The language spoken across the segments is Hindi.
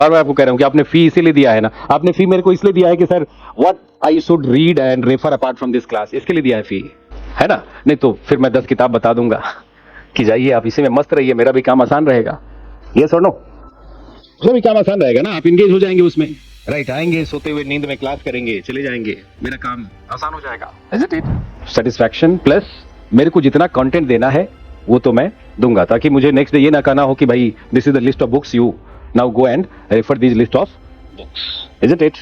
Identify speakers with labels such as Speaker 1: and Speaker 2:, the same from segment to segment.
Speaker 1: और मैं आपको कह रहा हूं कि आपने फी इसीलिए दिया है ना, आपने फी मेरे को इसलिए दिया है कि sir what I should read and refer apart from this class, इसके लिए दिया है फी, है ना? नहीं तो फिर मैं 10 किताब बता दूंगा कि जाइए आप इसी में मस्त रहिए, मेरा भी काम आसान रहेगा। यस और नो? मेरा भी काम आसान रहेगा ना, आप इंगेज हो जाएंगे उसमें, राइट? आएंगे सोते हुए नींद में क्लास करेंगे, चले जाएंगे, मेरा काम आसान हो जाएगा। Is it? सेटिस्फैक्शन प्लस मेरे को जितना कंटेंट देना है वो तो मैं दूंगा, ताकि मुझे नेक्स्ट डे ये ना कहना हो कि भाई this is the list of books, you now go and refer this list of books. Is it?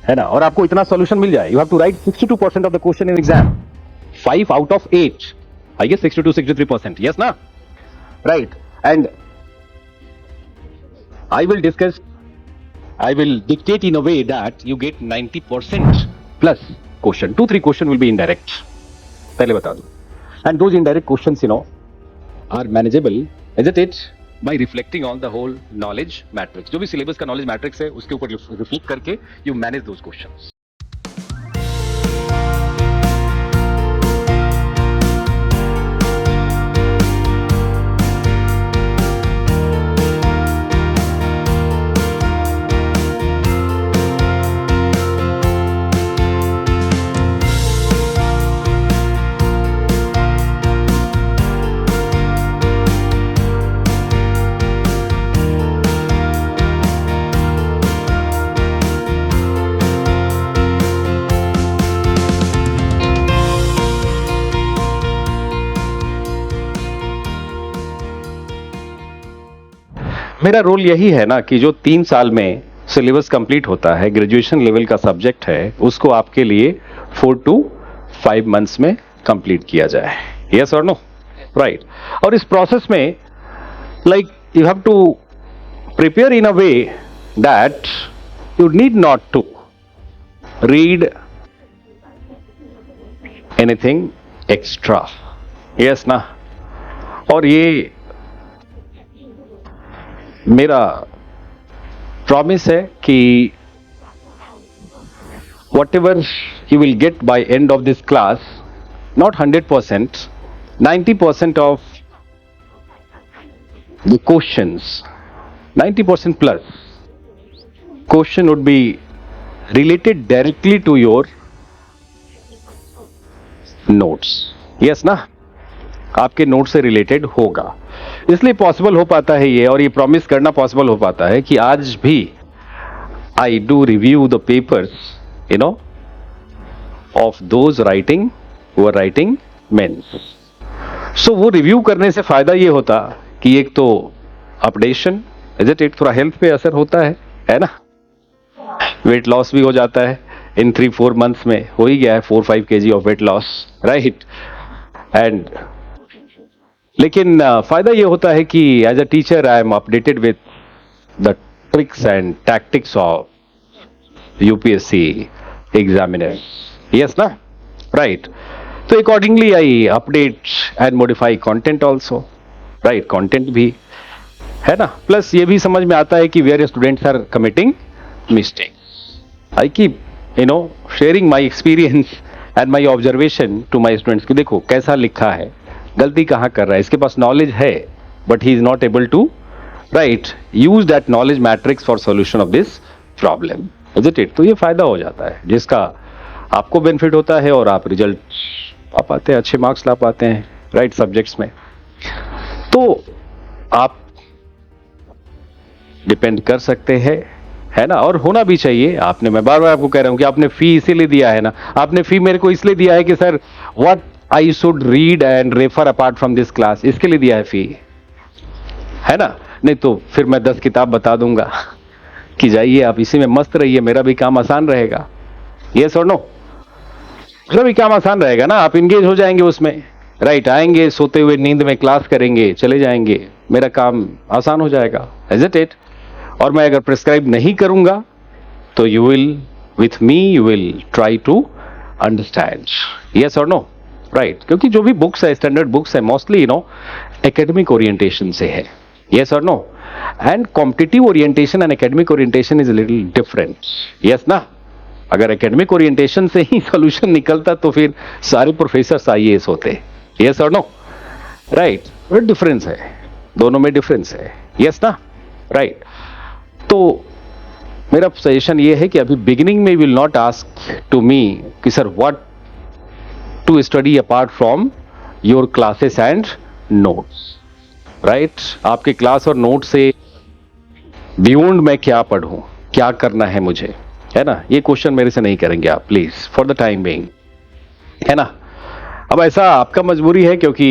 Speaker 1: है ना? और आपको इतना सॉल्यूशन मिल जाए, you have to write 62% of the question in exam, 5 out of 8, I guess 62-63%, yes na? Right. And I will dictate in a way that you get 90% plus question. 2-3 question will be indirect. पहले बता दूं. And those indirect questions, are manageable, isn't it? By reflecting on the whole knowledge matrix. जो भी syllabus का knowledge matrix है, उसके ऊपर reflect करके you manage those questions. मेरा रोल यही है ना कि जो 3 साल में सिलेबस कंप्लीट होता है, ग्रेजुएशन लेवल का सब्जेक्ट है, उसको आपके लिए 4 to 5 मंथ्स में कंप्लीट किया जाए। यस और नो? राइट। और इस प्रोसेस में like you have to prepare in a way that you need not to read anything extra. Yes ना? और ये मेरा प्रॉमिस है कि whatever you will get by end of this class, not 100%, 90% of the questions, 90% plus question would be related directly to your notes. Yes ना? आपके नोट से रिलेटेड होगा, इसलिए पॉसिबल हो पाता है ये, और ये प्रॉमिस करना पॉसिबल हो पाता है कि आज भी I do review the papers of those writing mains. So वो रिव्यू करने से फायदा ये होता कि एक तो अपडेशन, इज इट, थोड़ा हेल्थ पे असर होता है ना? वेट लॉस भी हो जाता है, इन 3-4 मंथ्स में हो ही गया है 4-5 kg of weight loss, right? And लेकिन फायदा ये होता है कि as a teacher I am updated with the tricks and tactics of UPSC examiner. Yes ना? राइट। तो accordingly I update and modify content also, right? Content भी है ना, प्लस ये भी समझ में आता है कि where students are committing mistakes. I keep sharing my experience and my observation to my students कि देखो कैसा लिखा है, गलती कहां कर रहा है, इसके पास नॉलेज है but he is not able to write use that knowledge matrix for solution of this problem. Is it? तो ये फायदा हो जाता है जिसका आपको बेनिफिट होता है और आप रिजल्ट पा पाते हैं, अच्छे मार्क्स ला पाते हैं, राइट, सब्जेक्ट्स में। तो आप डिपेंड कर सकते हैं, है ना? और होना भी चाहिए। आपने, मैं बार बार आपको कह रहा हूं कि आपने फी इसीलिए दिया है ना, आपने फी मेरे को इसलिए दिया है कि sir what I should read and refer apart from this class, इसके लिए दिया है फी, है ना? नहीं तो फिर मैं 10 किताब बता दूंगा कि जाइए आप इसी में मस्त रहिए, मेरा भी काम आसान रहेगा। यस और नो? मेरा भी काम आसान रहेगा ना, आप इंगेज हो जाएंगे उसमें, राइट? आएंगे सोते हुए नींद में क्लास करेंगे, चले जाएंगे, मेरा काम आसान हो जाएगा। Is it? और मैं अगर प्रिस्क्राइब नहीं करूंगा तो you will with me you will try to understand. Yes और नो? राइट। क्योंकि जो भी बुक्स है, स्टैंडर्ड बुक्स है, मोस्टली एकेडमिक ओरिएंटेशन से है। यस और no? And competitive orientation and academic orientation is a little different. Yes ना? अगर एकेडमिक ओरिएंटेशन से ही सॉल्यूशन निकलता तो फिर सारे प्रोफेसर्स आईएएस होते। यस और नो? राइट। डिफरेंस है, दोनों में डिफरेंस है। यस ना? राइट। तो मेरा सजेशन ये है कि अभी बिगिनिंग में will not ask to me कि sir what to study apart from your classes and notes, right? आपके क्लास और नोट से बियॉन्ड मैं क्या पढ़ूं, क्या करना है मुझे, है ना? ये क्वेश्चन मेरे से नहीं करेंगे आप please, for the time being, है ना? अब ऐसा आपका मजबूरी है, क्योंकि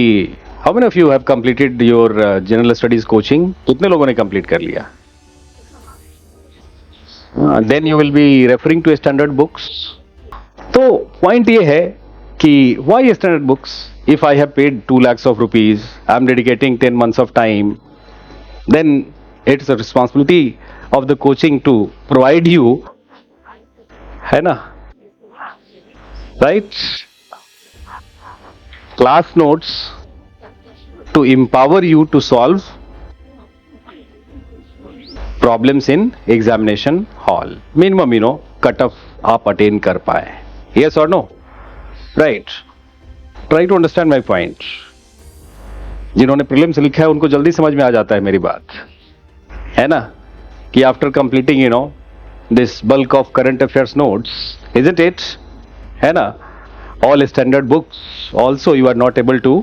Speaker 1: how many of you have completed your general studies coaching? कितने लोगों ने कंप्लीट कर लिया? Then you will be referring to standard books. तो पॉइंट ये है कि why standard books? If I have paid 2 lakhs of rupees, I am dedicating 10 months of time, then it's a responsibility of the coaching to provide you, है ना, right, class notes to empower you to solve problems in examination hall. Minimum, you know, cut off आप attain कर पाए. Yes or no? Right. Try to understand my point. जिन्होंने प्रीलिम्स लिखा है उनको जल्दी समझ में आ जाता है मेरी बात, है ना, कि after completing, you know, this bulk of current affairs notes, isn't it, है ना, all standard books also you are not able to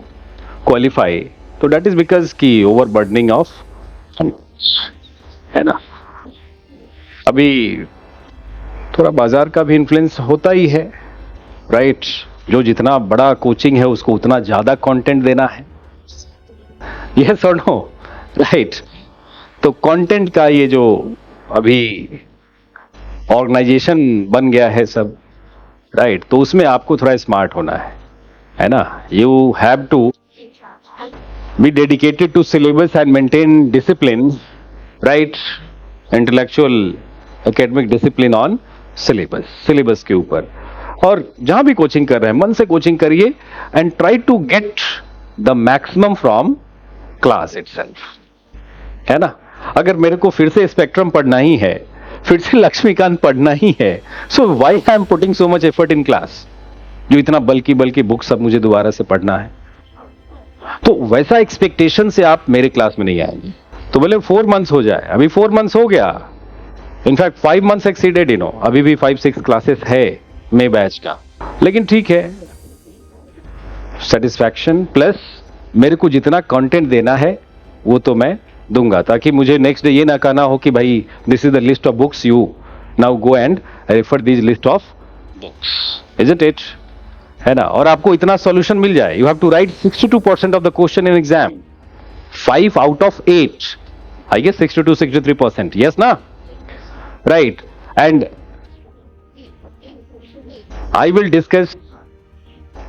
Speaker 1: qualify. तो दैट इज बिकॉज की ओवर बर्डनिंग ऑफ, है ना. अभी थोड़ा बाजार का भी इन्फ्लुएंस होता ही है, राइट? जो जितना बड़ा कोचिंग है उसको उतना ज्यादा कंटेंट देना है. यस और नो? राइट. तो कंटेंट का ये जो अभी ऑर्गेनाइजेशन बन गया है सब, राइट, तो उसमें आपको थोड़ा स्मार्ट होना है ना. You have to be dedicated to syllabus and maintain discipline, right, intellectual academic discipline on syllabus के ऊपर. और जहां भी कोचिंग कर रहे हैं मन से कोचिंग करिए and try to get the maximum from class itself, है ना. अगर मेरे को फिर से स्पेक्ट्रम पढ़ना ही है, फिर से लक्ष्मीकांत पढ़ना ही है, so why I am putting so much effort in class? जो इतना बल्कि बुक सब मुझे दोबारा से पढ़ना है, तो वैसा एक्सपेक्टेशन से आप मेरे क्लास में नहीं आएंगे. तो बोले 4 months हो जाए, अभी 4 months हो गया, in fact 5 months exceeded, you know, अभी भी 5-6 क्लासेस है मे बैच का. लेकिन ठीक है, सेटिस्फैक्शन प्लस मेरे को जितना कंटेंट देना है वो तो मैं दूंगा, ताकि मुझे नेक्स्ट डे ये ना कहना हो कि भाई this is the list of books, you now go and refer this list of books, isn't it, है ना. और आपको इतना सॉल्यूशन मिल जाए. You have to write 62% of the question in exam, 5 out of 8, I guess 62-63%, yes ना, right. And I will discuss,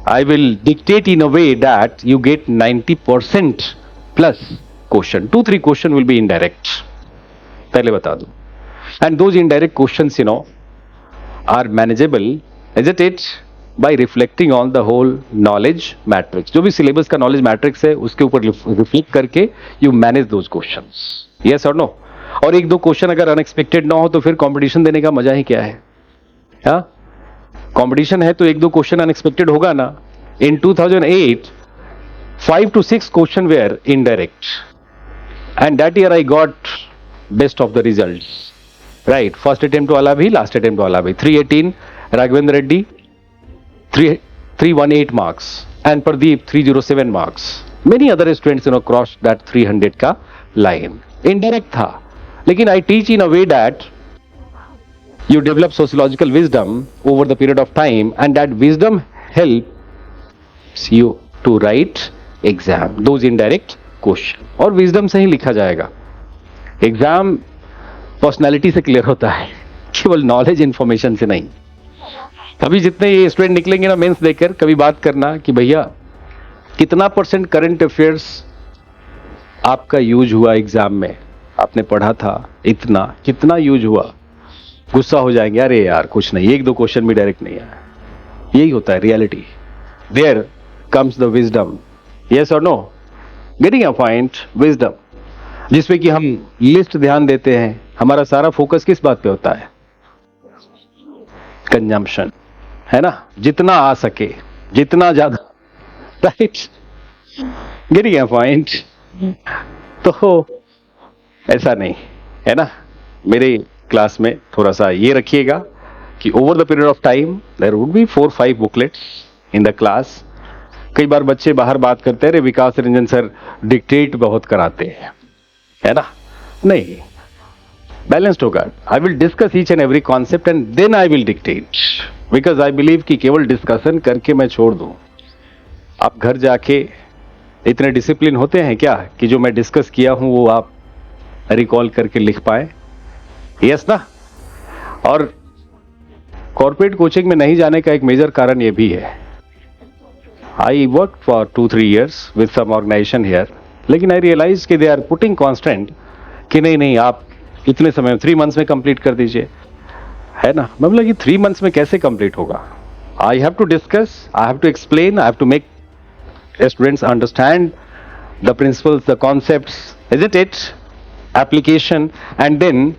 Speaker 1: I will dictate in a way that you get 90% plus question. 2-3 question will be indirect. पहले बता दूं. And those indirect questions, you know, are manageable, isn't it? By reflecting on the whole knowledge matrix. जो भी syllabus का knowledge matrix है उसके ऊपर reflect करके you manage those questions. Yes or no? और 1-2 question अगर unexpected ना हो तो फिर competition देने का मजा ही क्या है? हाँ? कंपटीशन है तो 1-2 क्वेश्चन अनएक्सपेक्टेड होगा ना. In 2008 5 to 6 question were indirect, and that year I got best of the results, right. First attempt वाला भी, लास्ट अटेम्प्ट वाला भी. 318 Raghavendra Reddy 318 marks and Pradeep 307 marks. Many other students you know cross that 300 का लाइन. इनडायरेक्ट था, लेकिन I teach in a way that you develop sociological wisdom over the period of time, and that wisdom helps you to write exam, those indirect question. और wisdom से ही लिखा जाएगा. एग्जाम पर्सनालिटी से क्लियर होता है, केवल नॉलेज इंफॉर्मेशन से नहीं. अभी जितने ये स्टूडेंट निकलेंगे ना मेंस देकर, कभी बात करना कि भैया कितना % करंट अफेयर्स आपका यूज हुआ एग्जाम में, आपने पढ़ा था इतना, कितना यूज हुआ. गुस्सा हो जाएंगे, अरे यार कुछ नहीं, 1-2 क्वेश्चन भी डायरेक्ट नहीं आया. यही होता है reality. There comes the wisdom. Yes और no? Getting a point? Wisdom जिसपे कि हम लिस्ट ध्यान देते हैं. हमारा सारा फोकस किस बात पे होता है? कंजम्पशन, है ना, जितना आ सके, जितना ज्यादा, राइट. Getting a point? तो ऐसा नहीं है ना. मेरे क्लास में थोड़ा सा ये रखिएगा कि over the period of time there would be 4-5 booklets in the class. कई बार बच्चे बाहर बात करते हैं, अरे विकास रंजन सर डिक्टेट बहुत कराते हैं, है ना. नहीं, बैलेंस्ड होगा. I will discuss each and every concept and then I will dictate, because I believe कि केवल डिस्कशन करके मैं छोड़ दूं. आप घर जाके इतने डिसिप्लिन होते हैं क्या कि जो मैं डिस्कस किया हूं वो आप रिकॉल करके लिख पाए? यस ना. और कॉर्पोरेट कोचिंग में नहीं जाने का एक मेजर कारण ये भी है. I work for 2-3 years with some organisation here, लेकिन आई रियलाइज कि दे आर पुटिंग कॉन्स्टेंट कि नहीं आप इतने समय 3 months में कंप्लीट कर दीजिए, है ना. मैं बोला कि 3 months में कैसे कंप्लीट होगा? I have to discuss, I have to explain, I have to make students understand the principles, the concepts, isn't it, application, and then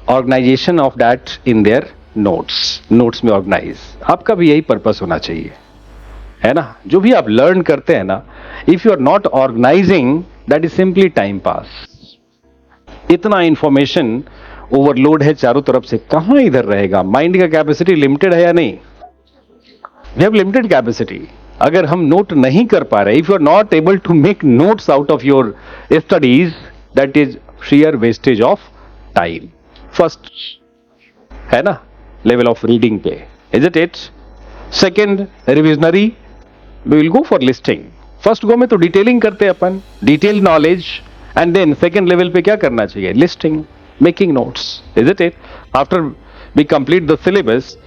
Speaker 1: organisation of that in their notes में ऑर्गेनाइज. आपका भी यही पर्पस होना चाहिए, है ना. जो भी आप लर्न करते हैं ना, if you are not organising, that is simply time pass. इतना इंफॉर्मेशन ओवरलोड है चारों तरफ से, कहां इधर रहेगा? माइंड का कैपेसिटी लिमिटेड है या नहीं? We have limited capacity. अगर हम नोट नहीं कर पा रहे, if you are not able to make notes out of your studies, that is sheer wastage of time. First है ना लेवल ऑफ रीडिंग पे, is it. Second, revisionary, we will go for listing. First go में तो डिटेलिंग करते हैं अपन, detail knowledge, and then second level पे क्या करना चाहिए? Listing, making notes, is it. After we complete the syllabus,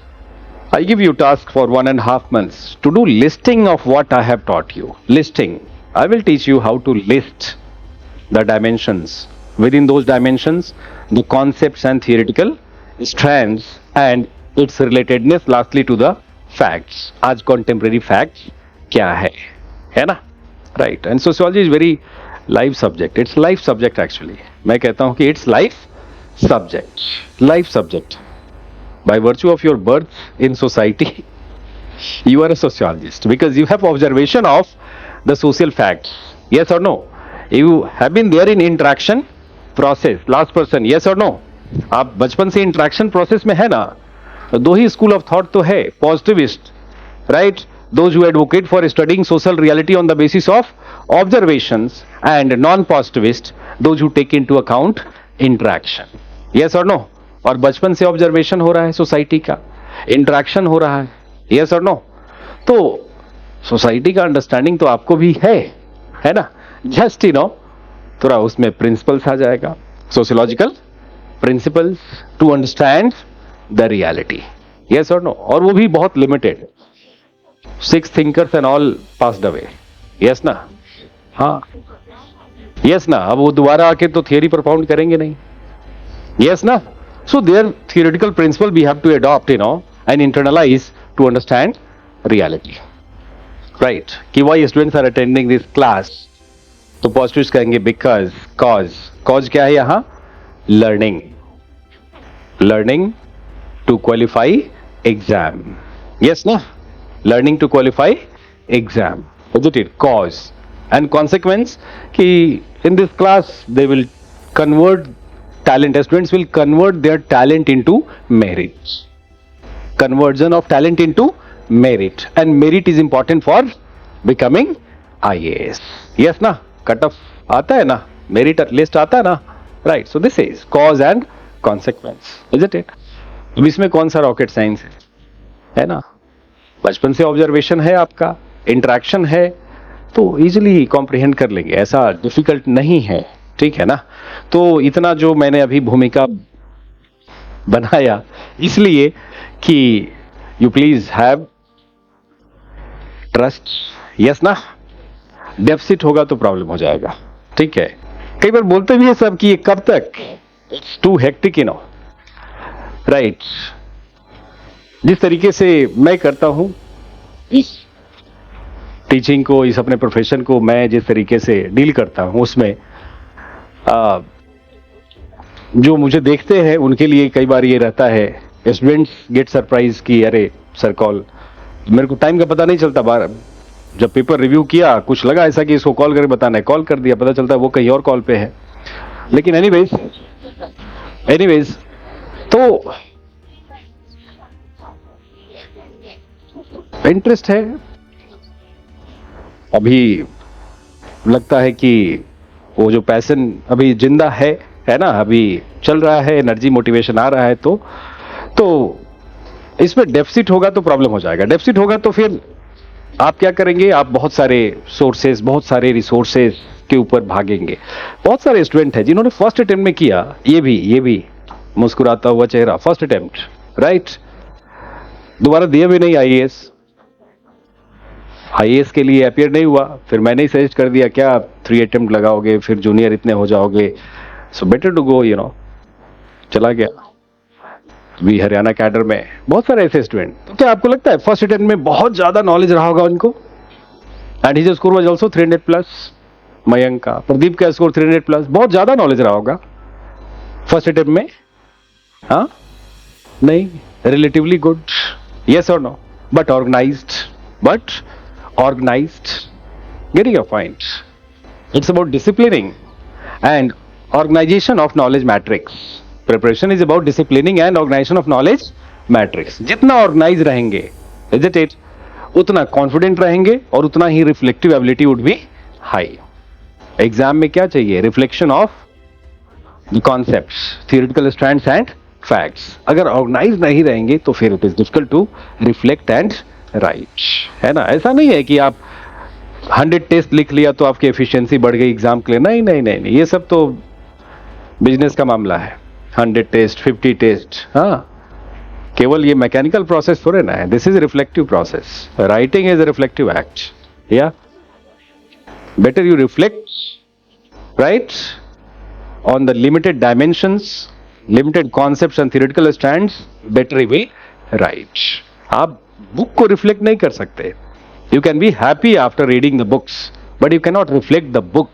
Speaker 1: I give you task for 1.5 months to do listing of what I have taught you. Listing. I will teach you how to list the dimensions. Within those dimensions, the concepts and theoretical strands and its relatedness lastly to the facts. आज contemporary facts क्या है ना? Right. And sociology is very live subject. It's life subject actually. मैं कहता हूँ कि it's life subject. Life subject. By virtue of your birth in society, you are a sociologist because you have observation of the social facts. Yes or no? You have been there in interaction process. Last person, yes or no? आप बचपन से interaction process में है ना. दो ही school of thought तो है, positivist, right? Those who advocate for studying social reality on the basis of observations, and non-positivist, those who take into account interaction. Yes or no? और बचपन से ऑब्जर्वेशन हो रहा है सोसाइटी का, इंटरेक्शन हो रहा है, यस और नो. तो सोसाइटी का अंडरस्टैंडिंग तो आपको भी है ना. जस्ट थोड़ा उसमें प्रिंसिपल्स आ जाएगा, sociological principles to understand the reality, yes और नो. और वो भी बहुत limited. 6 thinkers and all passed away, yes ना. हाँ यस ना. अब वो दोबारा आके तो थियरी प्रोपाउंड करेंगे नहीं, यस ना. So their theoretical principle we have to adopt, and internalize to understand reality. Right? कि why students are attending this class? तो positives कहेंगे because, cause क्या है यहाँ? Learning to qualify exam. Yes ना? Learning to qualify exam. Isn't it? Cause and consequence कि in this class they will convert talent. Students will convert their talent into merit. Conversion of talent into merit, and merit is important for becoming IAS. Yes ना. Cut off आता है ना, merit list आता है ना. Right. So this is cause and consequence, isn't it? अब इसमें कौन सा रॉकेट साइंस है ना. बचपन से ऑब्जर्वेशन है आपका, इंटरेक्शन है, तो इजिली कॉम्प्रिहेंड कर लेंगे, ऐसा डिफिकल्ट नहीं है. ठीक है ना. तो इतना जो मैंने अभी भूमिका बनाया इसलिए कि you please have trust. Yes ना. डेफिसिट होगा तो प्रॉब्लम हो जाएगा. ठीक है. कई बार बोलते भी है सब कि ये कब तक, इट्स टू हेक्टिक, राइट. जिस तरीके से मैं करता हूं इस टीचिंग को, इस अपने प्रोफेशन को मैं जिस तरीके से डील करता हूं, उसमें जो मुझे देखते हैं उनके लिए कई बार ये रहता है, स्टूडेंट्स गेट सरप्राइज कि अरे सर कॉल, मेरे को टाइम का पता नहीं चलता. बार जब पेपर रिव्यू किया कुछ लगा ऐसा कि इसको कॉल करके बताना है, कॉल कर दिया, पता चलता है वो कहीं और कॉल पे है. लेकिन एनीवेज तो इंटरेस्ट है, अभी लगता है कि वो जो पैशन अभी जिंदा है ना, अभी चल रहा है, एनर्जी मोटिवेशन आ रहा है, तो इसमें डेफिसिट होगा तो प्रॉब्लम हो जाएगा। डेफिसिट होगा तो फिर आप क्या करेंगे, आप बहुत सारे सोर्सेस, बहुत सारे रिसोर्सेस के ऊपर भागेंगे। बहुत सारे स्टूडेंट हैं जिन्होंने फर्स्ट अटेम्प्ट में किया, ये भी मुस्कुराता हुआ चेहरा, फर्स्ट अटेम्प्ट, राइट, दोबारा दिया भी नहीं आईएएस के लिए अपियर नहीं हुआ, फिर मैंने ही सजेस्ट कर दिया क्या 3 अटेम्प्ट लगाओगे, फिर जूनियर इतने हो जाओगे, सो बेटर टू गो, चला गया भी हरियाणा कैडर में। बहुत सारे ऐसे स्टूडेंट, तो क्या आपको लगता है फर्स्ट अटेम्प्ट में बहुत ज्यादा नॉलेज रहा होगा उनको? And his score was also 300 plus, Mayank का, प्रदीप का स्कोर 300 प्लस, बहुत ज्यादा नॉलेज रहा होगा फर्स्ट अटेम्प्ट में? हाँ, नहीं, रिलेटिवली गुड, यस और no, but organized, getting your point. It's about disciplining and organization of knowledge matrix. Preparation is about disciplining and organization of knowledge matrix. जितना ऑर्गेनाइज रहेंगे, isn't it, उतना कॉन्फिडेंट रहेंगे और उतना ही reflective ability would be high. Exam में क्या चाहिए? Reflection of the concepts, theoretical strands and facts. अगर ऑर्गेनाइज नहीं रहेंगे तो फिर it is difficult to reflect and write, है ना। ऐसा नहीं है कि आप 100 टेस्ट लिख लिया तो आपकी एफिशिएंसी बढ़ गई एग्जाम के लिए, नहीं, ये सब तो बिजनेस का मामला है। 100 टेस्ट, 50 टेस्ट, हाँ, केवल ये मैकेनिकल प्रोसेस थोड़े ना है, this is reflective process. Writing is a reflective act, या better you reflect write on the limited dimensions, limited concepts and theoretical strands, better you will write. आप बुक को रिफ्लेक्ट नहीं कर सकते। You can be happy after reading the books, but you cannot reflect the book,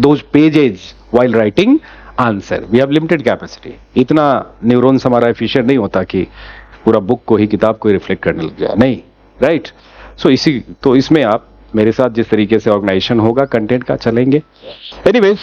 Speaker 1: those pages while writing answer. We have limited capacity. इतना न्यूरॉन्स हमारा एफिशिएंट नहीं होता कि पूरा बुक को ही, किताब को ही रिफ्लेक्ट करने लग जाए, नहीं, राइट। सो इसमें आप मेरे साथ जिस तरीके से ऑर्गेनाइजेशन होगा कंटेंट का, चलेंगे। एनीवेज,